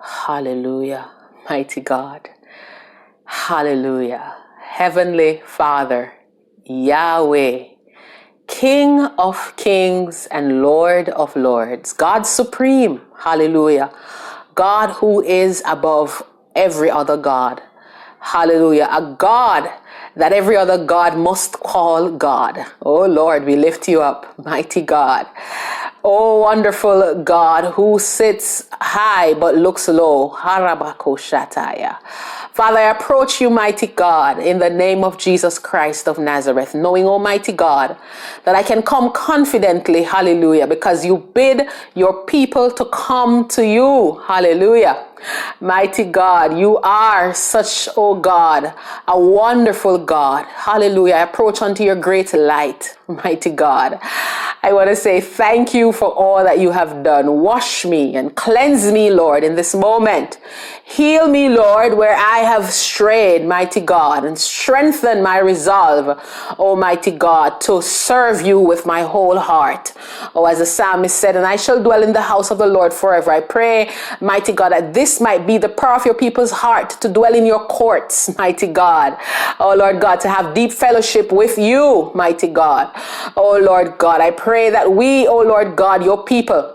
Hallelujah, mighty God. Hallelujah. Heavenly Father, Yahweh, King of kings and Lord of lords, God supreme, hallelujah. God who is above every other God, hallelujah. A God that every other God must call God. Oh Lord, we lift you up, mighty God. Oh wonderful God who sits high but looks low. Harabako Shataya. Father, I approach you, mighty God, in the name of Jesus Christ of Nazareth, knowing, Almighty God, that I can come confidently, hallelujah, because you bid your people to come to you, hallelujah. Mighty God, you are such, oh God, a wonderful God. Hallelujah. I approach unto your great light, mighty God. I want to say thank you for all that you have done. Wash me and cleanse me, Lord, in this moment. Heal me, Lord, where I have strayed, mighty God, and strengthen my resolve, almighty God, to serve you with my whole heart. Oh, as the psalmist said, and I shall dwell in the house of the Lord forever. I pray, mighty God, that this might be the prayer of your people's heart, to dwell in your courts, mighty God. Oh, Lord God, to have deep fellowship with you, mighty God. Oh, Lord God, I pray that we, oh, Lord God, your people,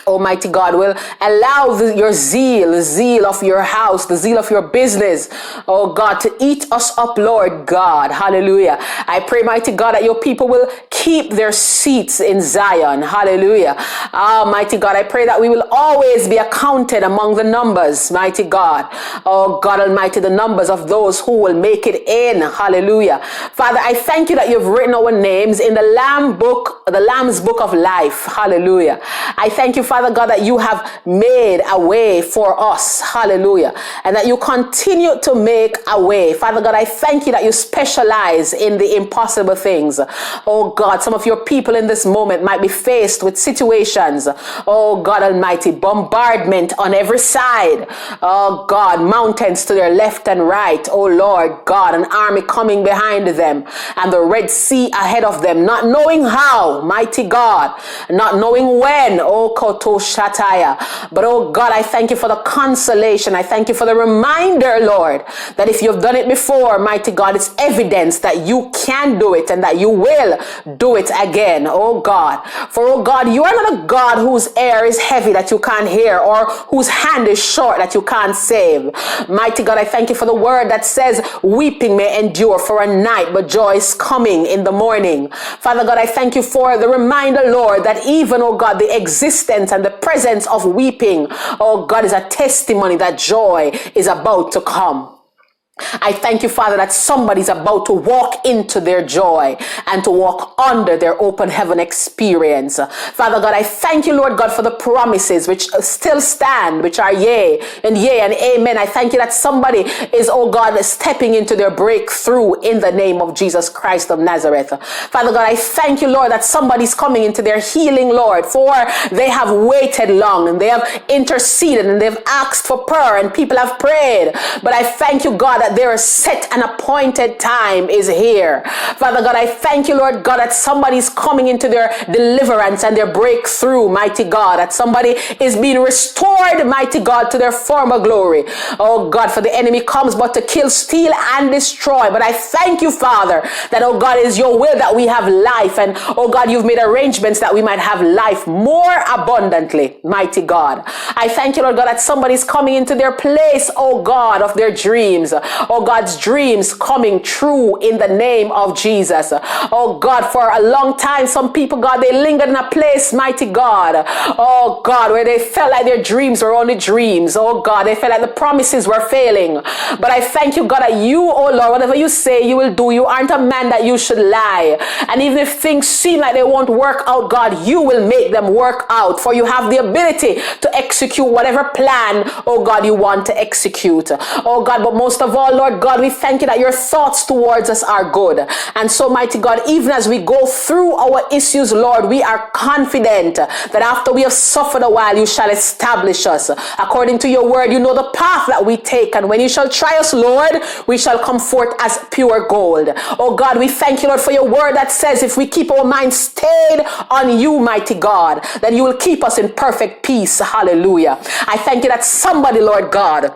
Almighty God, will allow your zeal, the zeal of your house, the zeal of your business, oh God, to eat us up, Lord God. Hallelujah. I pray, mighty God, that your people will keep their seats in Zion. Hallelujah. Mighty God, I pray that we will always be accounted among the numbers, mighty God. Oh God Almighty, the numbers of those who will make it in. Hallelujah. Father, I thank you that you've written our names in the Lamb's book of life. Hallelujah. I thank you, Father God, that you have made a way for us. Hallelujah. And that you continue to make a way. Father God, I thank you that you specialize in the impossible things. Oh God, some of your people in this moment might be faced with situations. Oh God Almighty, bombardment on every side. Oh God, mountains to their left and right. Oh Lord God, an army coming behind them and the Red Sea ahead of them, not knowing how, mighty God, not knowing when. Oh Koto Shataya. But oh God, I thank you for the consolation. I thank you for the reminder, Lord, that if you've done it before, mighty God, it's evidence that you can do it and that you will do it again. Oh God. For oh God, you are not a God whose ear is heavy that you can't hear, or whose hand is short that you can't save. Mighty God, I thank you for the word that says weeping may endure for a night, but joy is coming in the morning. Father God, I thank you for the reminder, Lord, that even, oh God, the existence and the presence of weeping, oh God, is a testimony that joy is about to come. I thank you, Father, that somebody's about to walk into their joy and to walk under their open heaven experience. Father God, I thank you, Lord God, for the promises which still stand, which are yea and amen. I thank you that somebody is, oh God, stepping into their breakthrough in the name of Jesus Christ of Nazareth. Father God, I thank you, Lord, that somebody's coming into their healing, Lord, for they have waited long and they have interceded and they've asked for prayer and people have prayed. But I thank you, God, that their set and appointed time is here. Father God, I thank you, Lord God, that somebody's coming into their deliverance and their breakthrough, mighty God, that somebody is being restored, mighty God, to their former glory. Oh God, for the enemy comes but to kill, steal, and destroy. But I thank you, Father, that, oh God, is your will that we have life. And, oh God, you've made arrangements that we might have life more abundantly, mighty God. I thank you, Lord God, that somebody's coming into their place, oh God, of their dreams. Oh, God's dreams coming true in the name of Jesus. Oh, God, for a long time, some people, God, they lingered in a place, mighty God. Oh, God, where they felt like their dreams were only dreams. Oh, God, they felt like the promises were failing. But I thank you, God, that you, oh, Lord, whatever you say, you will do. You aren't a man that you should lie. And even if things seem like they won't work out, God, you will make them work out. For you have the ability to execute whatever plan, oh, God, you want to execute. Oh, God, but most of all, all, Lord God, we thank you that your thoughts towards us are good. And so, mighty God, even as we go through our issues, Lord, we are confident that after we have suffered a while, you shall establish us. According to your word, you know the path that we take. And when you shall try us, Lord, we shall come forth as pure gold. Oh God, we thank you, Lord, for your word that says if we keep our minds stayed on you, mighty God, then you will keep us in perfect peace. Hallelujah. I thank you that somebody, Lord God,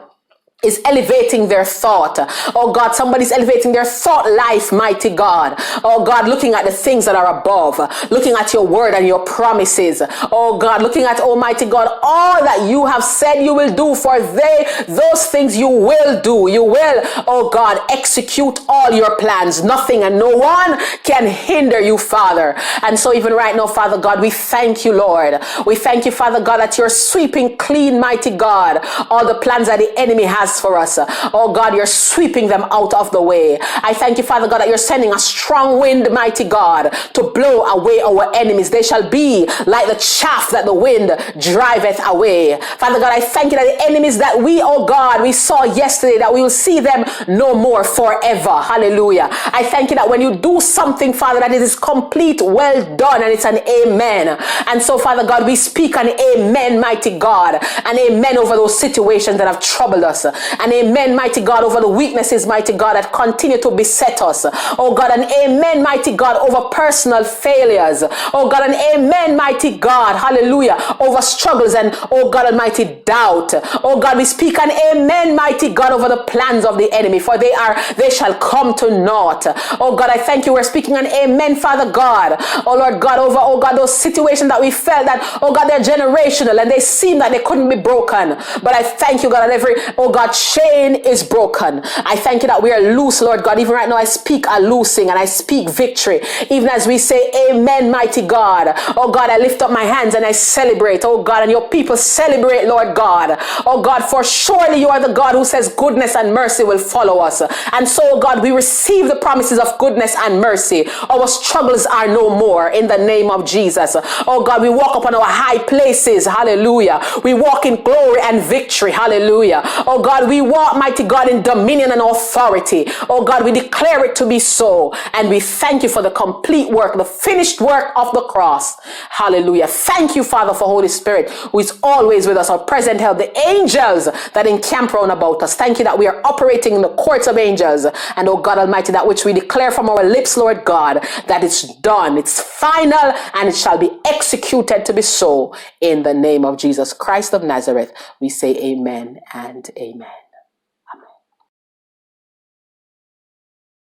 is elevating their thought. Oh God, somebody's elevating their thought life, mighty God. Oh God, looking at the things that are above, looking at your word and your promises. Oh God, looking at Almighty God, all that you have said you will do, for those things you will do. You will, oh God, execute all your plans. Nothing and no one can hinder you, Father. And so even right now, Father God, we thank you, Lord. We thank you, Father God, that you're sweeping clean, mighty God, all the plans that the enemy has for us. Oh God, you're sweeping them out of the way. I thank you, Father God, that you're sending a strong wind, mighty God, to blow away our enemies. They shall be like the chaff that the wind driveth away. Father God, I thank you that the enemies that we, oh God, we saw yesterday, that we will see them no more forever. Hallelujah. I thank you that when you do something, Father, that it is complete, well done, and it's an amen. And so, Father God, we speak an amen, mighty God, an amen over those situations that have troubled us. And amen, mighty God, over the weaknesses, mighty God, that continue to beset us. Oh God, and amen, mighty God, over personal failures. Oh God, and amen, mighty God, hallelujah, over struggles and, oh God Almighty, doubt. Oh God, we speak an amen, mighty God, over the plans of the enemy, for they shall come to naught. Oh God, I thank you. We're speaking an amen, Father God. Oh Lord God, over, oh God, those situations that we felt that, oh God, they're generational and they seem that they couldn't be broken. But I thank you, God, that every, oh God, chain is broken. I thank you that we are loose, Lord God. Even right now, I speak a loosing and I speak victory. Even as we say amen, mighty God. Oh God, I lift up my hands and I celebrate, oh God, and your people celebrate, Lord God. Oh God, for surely you are the God who says goodness and mercy will follow us. And so, oh God, we receive the promises of goodness and mercy. Our struggles are no more in the name of Jesus. Oh God, we walk upon our high places. Hallelujah. We walk in glory and victory. Hallelujah. Oh God, we walk, mighty God, in dominion and authority. Oh God, we declare it to be so. And we thank you for the complete work, the finished work of the cross. Hallelujah. Thank you, Father, for Holy Spirit, who is always with us, our present help, the angels that encamp round about us. Thank you that we are operating in the courts of angels. And oh God Almighty, that which we declare from our lips, Lord God, that it's done, it's final, and it shall be executed to be so. In the name of Jesus Christ of Nazareth, we say amen and amen.